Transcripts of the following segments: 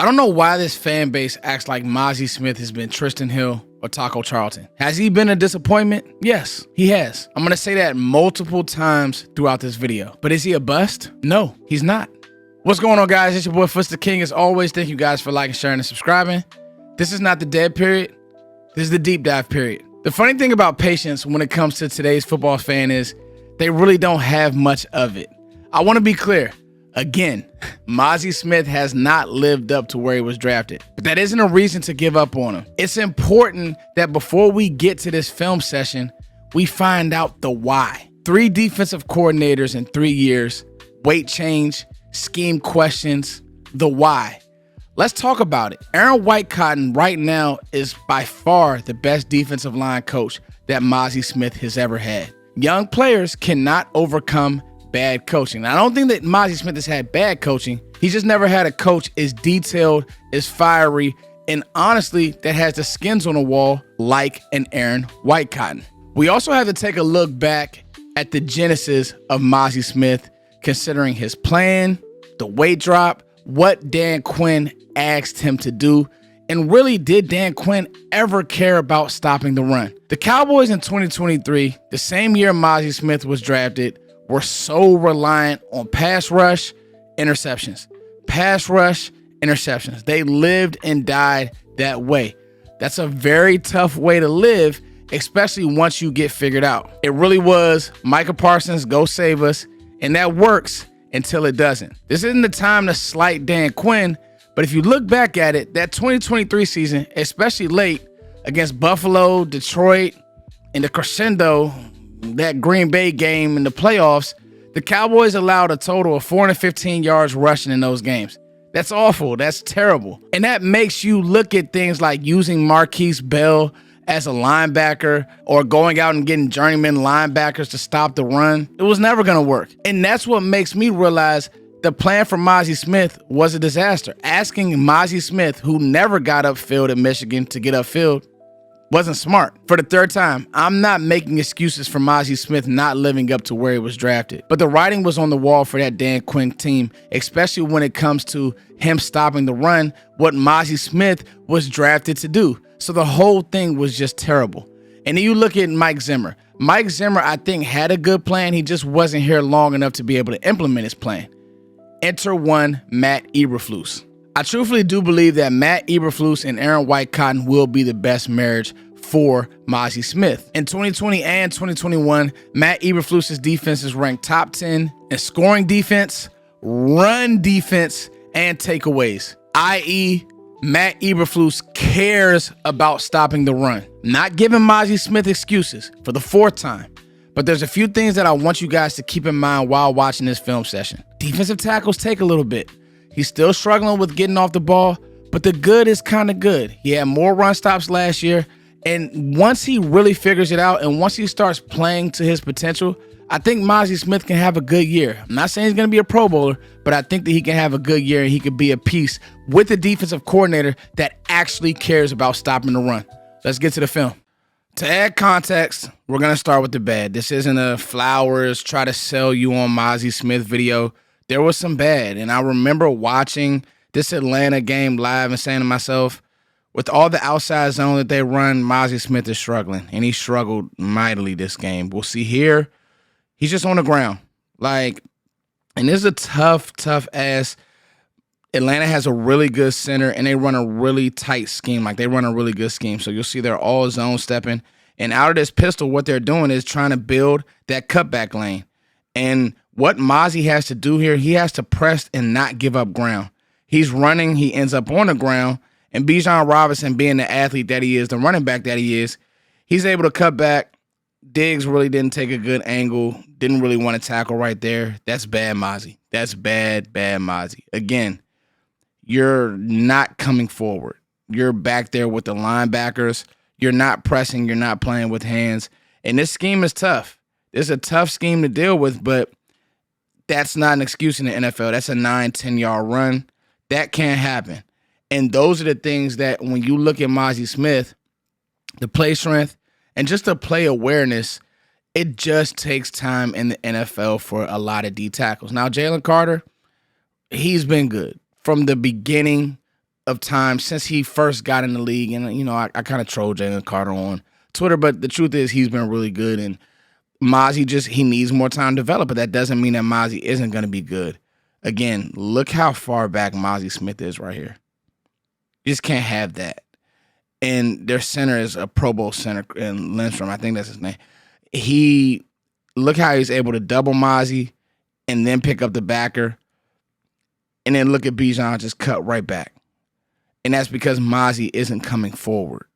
I don't know why this fan base acts like Mazi Smith has been Tristan Hill or Taco Charlton. Has he been a disappointment? Yes, he has. I'm gonna say that multiple times throughout this video. But is he a bust? No, he's not. What's going on, guys? It's your boy Foots the King. As always, thank you guys for liking, sharing, and subscribing. This is not the dead period. This is the deep dive period. The funny thing about patience when it comes to today's football fan is they really don't have much of it. I want to be clear. Again, Mazi Smith has not lived up to where he was drafted, but that isn't a reason to give up on him. It's important that before we get to this film session, we find out the why. 3 defensive coordinators in 3 years, weight change, scheme questions, the why. Let's talk about it. Aaron Whitecotton right now is by far the best defensive line coach that Mazi Smith has ever had. Young players cannot overcome bad coaching. Now, I don't think that Mazi Smith has had bad coaching. He's just never had a coach as detailed, as fiery, and honestly, that has the skins on the wall like an Aaron Whitecotton. We also have to take a look back at the genesis of Mazi Smith, considering his plan, the weight drop, what Dan Quinn asked him to do, and really, did Dan Quinn ever care about stopping the run? The Cowboys in 2023, the same year Mazi Smith was drafted, were so reliant on pass rush, interceptions. Pass rush, interceptions. They lived and died that way. That's a very tough way to live, especially once you get figured out. It really was Micah Parsons, go save us, and that works until it doesn't. This isn't the time to slight Dan Quinn, but if you look back at it, that 2023 season, especially late against Buffalo, Detroit, and the crescendo, that Green Bay game in the playoffs, the Cowboys allowed a total of 415 yards rushing in those games. That's awful. That's terrible. And that makes you look at things like using Marquise Bell as a linebacker or going out and getting journeyman linebackers to stop the run. It was never going to work. And that's what makes me realize the plan for Mazi Smith was a disaster. Asking Mazi Smith, who never got upfield at Michigan, to get upfield wasn't smart. For the third time, I'm not making excuses for Mazi Smith not living up to where he was drafted, but the writing was on the wall for that Dan Quinn team, especially when it comes to him stopping the run, what Mazi Smith was drafted to do. So the whole thing was just terrible. And then you look at Mike Zimmer. Mike Zimmer, I think, had a good plan. He just wasn't here long enough to be able to implement his plan. Enter one Matt Eberflus. I truthfully do believe that Matt Eberflus and Aaron Whitecotton will be the best marriage for Mazi Smith. In 2020 and 2021, Matt Eberflus's defense is ranked top 10 in scoring defense, run defense, and takeaways, i.e., Matt Eberflus cares about stopping the run. Not giving Mazi Smith excuses for the 4th time, but there's a few things that I want you guys to keep in mind while watching this film session. Defensive tackles take a little bit. He's still struggling with getting off the ball, but the good is kind of good. He had more run stops last year, and once he really figures it out and once he starts playing to his potential, I think Mazi Smith can have a good year. I'm not saying he's going to be a Pro Bowler, but I think that he can have a good year and he could be a piece with a defensive coordinator that actually cares about stopping the run. Let's get to the film. To add context, we're going to start with the bad. This isn't a flowers, try to sell you on Mazi Smith video. There was some bad, and I remember watching this Atlanta game live and saying to myself, with all the outside zone that they run, Mazi Smith is struggling, and he struggled mightily this game. We'll see here. He's just on the ground. And this is a tough ass. Atlanta has a really good center, and they run a really tight scheme. They run a really good scheme. So you'll see they're all zone stepping. And out of this pistol, what they're doing is trying to build that cutback lane. And what Mazi has to do here, he has to press and not give up ground. He's running. He ends up on the ground. And Bijan Robinson, being the athlete that he is, the running back that he is, he's able to cut back. Diggs really didn't take a good angle. Didn't really want to tackle right there. That's bad, Mazi. That's bad Mazi. Again, you're not coming forward. You're back there with the linebackers. You're not pressing. You're not playing with hands. And this scheme is tough. It's a tough scheme to deal with, but that's not an excuse in the NFL. That's a 9-10 yard run. That can't happen. And those are the things that when you look at Mazi Smith, the play strength and just the play awareness, it just takes time in the NFL for a lot of D tackles. Now, Jalen Carter, he's been good from the beginning of time since he first got in the league. And, you know, I kind of troll Jalen Carter on Twitter, but the truth is he's been really good. And Mazi he needs more time to develop, but that doesn't mean that Mazi isn't going to be good. Again, look how far back Mazi Smith is right here. You just can't have that. And their center is a Pro Bowl center, and Lindstrom, I think that's his name. Look how he's able to double Mazi and then pick up the backer. And then look at Bijan just cut right back. And that's because Mazi isn't coming forward.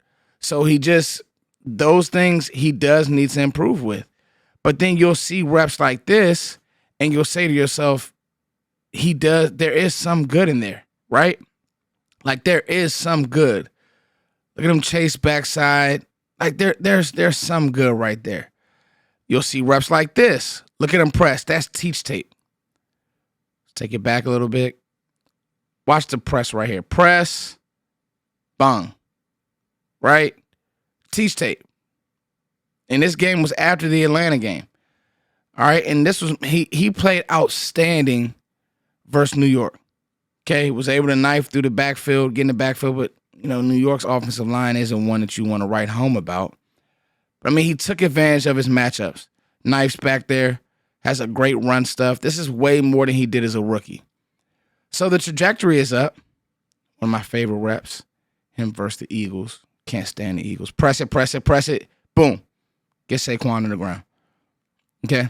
So those things he does need to improve with. But then you'll see reps like this, and you'll say to yourself, there is some good in there, right? Like, there is some good. Look at him chase backside. Like, there's some good right there. You'll see reps like this. Look at him press. That's teach tape. Take it back a little bit. Watch the press right here. Press. Bang. Right? Teach tape. And this game was after the Atlanta game. All right. And this was, he played outstanding versus New York. Okay. He was able to knife through the backfield, get in the backfield, but, you know, New York's offensive line isn't one that you want to write home about. But, I mean, he took advantage of his matchups. Knifes back there, has a great run stuff. This is way more than he did as a rookie. So the trajectory is up. One of my favorite reps, him versus the Eagles. Can't stand the Eagles. Press it, press it, press it. Boom. Get Saquon on the ground. Okay?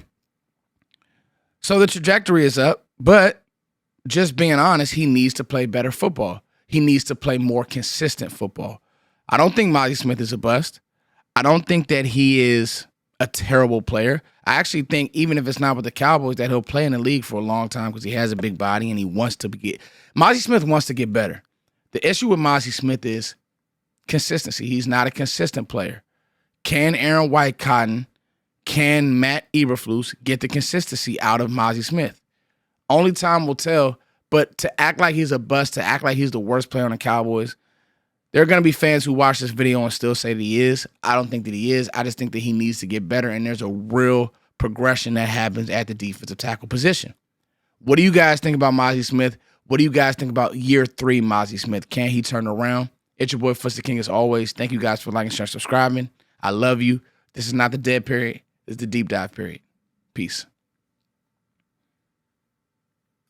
So the trajectory is up, but just being honest, he needs to play better football. He needs to play more consistent football. I don't think Mazi Smith is a bust. I don't think that he is a terrible player. I actually think even if it's not with the Cowboys, that he'll play in the league for a long time because he has a big body and he wants to get – Mazi Smith wants to get better. The issue with Mazi Smith is consistency. He's not a consistent player. Can Aaron White-Cotton, can Matt Eberflus get the consistency out of Mazi Smith? Only time will tell, but to act like he's a bust, to act like he's the worst player on the Cowboys, there are going to be fans who watch this video and still say that he is. I don't think that he is. I just think that he needs to get better, and there's a real progression that happens at the defensive tackle position. What do you guys think about Mazi Smith? What do you guys think about year 3 Mazi Smith? Can he turn around? It's your boy, Footsie King, as always. Thank you guys for liking, sharing, subscribing. I love you. This is not the dead period. This is the deep dive period. Peace.